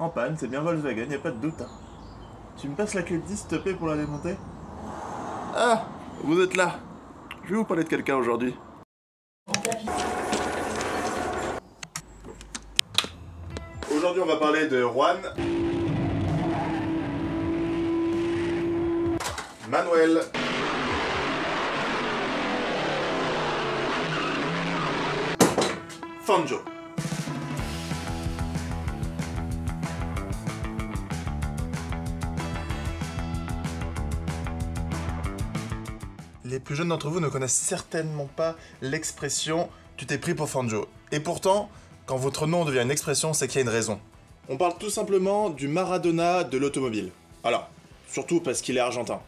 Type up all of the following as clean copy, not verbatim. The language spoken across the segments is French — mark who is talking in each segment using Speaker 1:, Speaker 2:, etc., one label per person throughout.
Speaker 1: en panne, c'est bien Volkswagen, y a pas de doute. Hein. Tu me passes la clé de 10 s'il te plaît pour la démonter? Ah, vous êtes là. Je vais vous parler de quelqu'un aujourd'hui. Aujourd'hui on va parler de Juan Manuel Fangio. Les plus jeunes d'entre vous ne connaissent certainement pas l'expression « tu t'es pris pour Fangio ». Et pourtant, quand votre nom devient une expression, c'est qu'il y a une raison. On parle tout simplement du Maradona de l'automobile. Alors, surtout parce qu'il est argentin.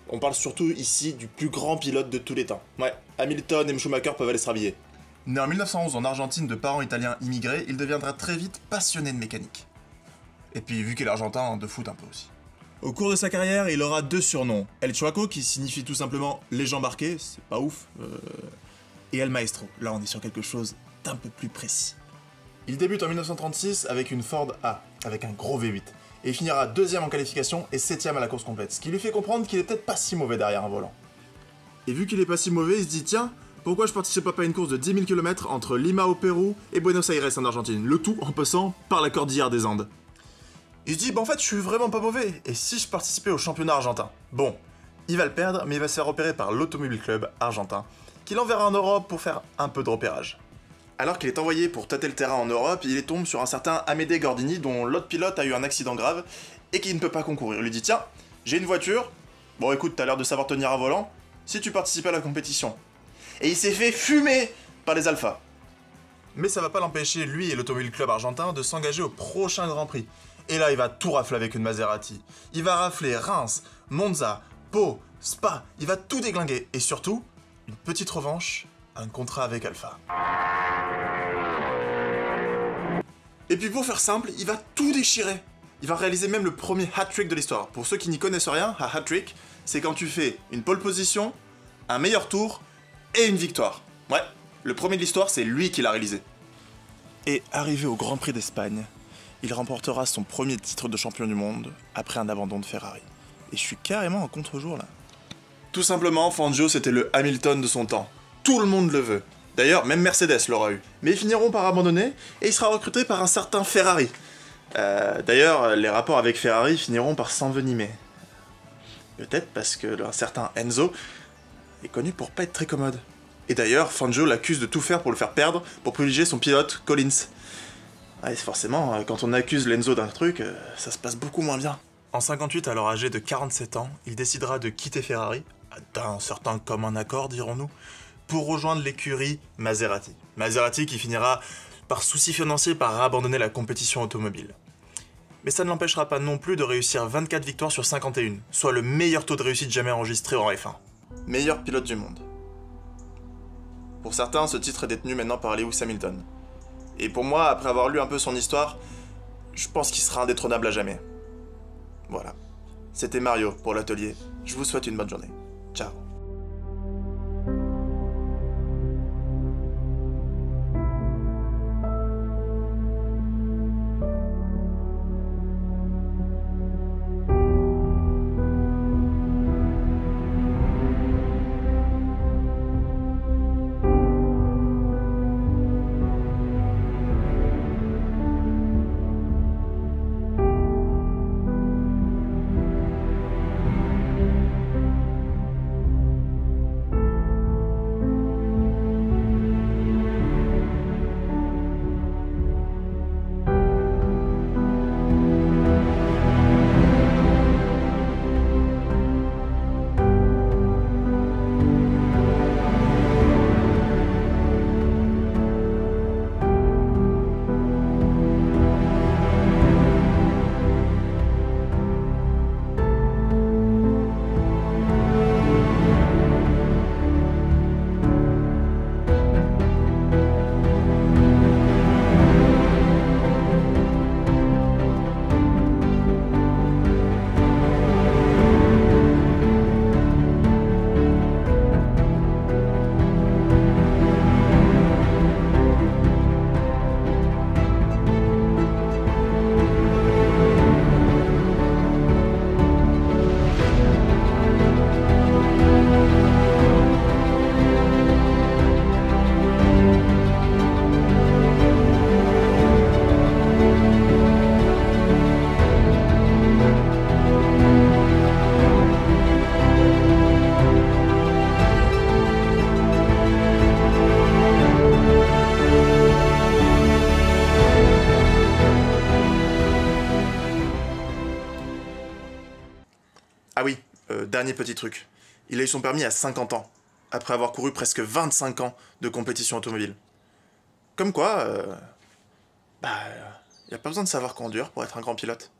Speaker 1: On parle surtout ici du plus grand pilote de tous les temps. Ouais, Hamilton et Schumacher peuvent aller se rhabiller. Né en 1911 en Argentine de parents italiens immigrés, il deviendra très vite passionné de mécanique. Et puis, vu qu'il est argentin, de foot un peu aussi. Au cours de sa carrière, il aura 2 surnoms. El Chuaco, qui signifie tout simplement « les gens embarqués », c'est pas ouf, et El Maestro. Là, on est sur quelque chose d'un peu plus précis. Il débute en 1936 avec une Ford A, avec un gros V8, et il finira 2e en qualification et 7e à la course complète, ce qui lui fait comprendre qu'il est peut-être pas si mauvais derrière un volant. Et vu qu'il est pas si mauvais, il se dit « Tiens, pourquoi je participe pas à une course de 10 000 km entre Lima au Pérou et Buenos Aires en Argentine, le tout en passant par la cordillère des Andes ?» Il se dit, bah en fait, je suis vraiment pas mauvais, et si je participais au championnat argentin? Bon, il va le perdre, mais il va se faire repérer par l'Automobile Club argentin, qui l'enverra en Europe pour faire un peu de repérage. Alors qu'il est envoyé pour tâter le terrain en Europe, il tombe sur un certain Amédée Gordini, dont l'autre pilote a eu un accident grave, et qui ne peut pas concourir. Il lui dit, tiens, j'ai une voiture, bon écoute, t'as l'air de savoir tenir un volant, si tu participais à la compétition. Et il s'est fait fumer par les Alphas. Mais ça va pas l'empêcher, lui et l'Automobile Club argentin, de s'engager au prochain Grand Prix. Et là, il va tout rafler avec une Maserati. Il va rafler Reims, Monza, Pau, Spa, il va tout déglinguer. Et surtout, une petite revanche, un contrat avec Alpha. Et puis pour faire simple, il va tout déchirer. Il va réaliser même le premier hat-trick de l'histoire. Pour ceux qui n'y connaissent rien, un hat-trick, c'est quand tu fais une pole position, un meilleur tour et une victoire. Ouais, le premier de l'histoire, c'est lui qui l'a réalisé. Et arrivé au Grand Prix d'Espagne, il remportera son premier titre de champion du monde après un abandon de Ferrari. Et je suis carrément en contre-jour là. Tout simplement, Fangio c'était le Hamilton de son temps. Tout le monde le veut. D'ailleurs, même Mercedes l'aura eu. Mais ils finiront par abandonner et il sera recruté par un certain Ferrari. D'ailleurs, les rapports avec Ferrari finiront par s'envenimer. Peut-être parce que un certain Enzo est connu pour pas être très commode. Et d'ailleurs, Fangio l'accuse de tout faire pour le faire perdre, pour privilégier son pilote, Collins. Ouais, forcément, quand on accuse Lenzo d'un truc, ça se passe beaucoup moins bien. En 58, alors âgé de 47 ans, il décidera de quitter Ferrari, d'un certain commun accord, dirons-nous, pour rejoindre l'écurie Maserati. Maserati qui finira, par souci financier, par abandonner la compétition automobile. Mais ça ne l'empêchera pas non plus de réussir 24 victoires sur 51, soit le meilleur taux de réussite jamais enregistré en F1. Meilleur pilote du monde. Pour certains, ce titre est détenu maintenant par Lewis Hamilton. Et pour moi, après avoir lu un peu son histoire, je pense qu'il sera indétrônable à jamais. Voilà. C'était Mario pour l'atelier. Je vous souhaite une bonne journée. Ciao. Ah oui, dernier petit truc. Il a eu son permis à 50 ans, après avoir couru presque 25 ans de compétition automobile. Comme quoi, y a pas besoin de savoir conduire pour être un grand pilote.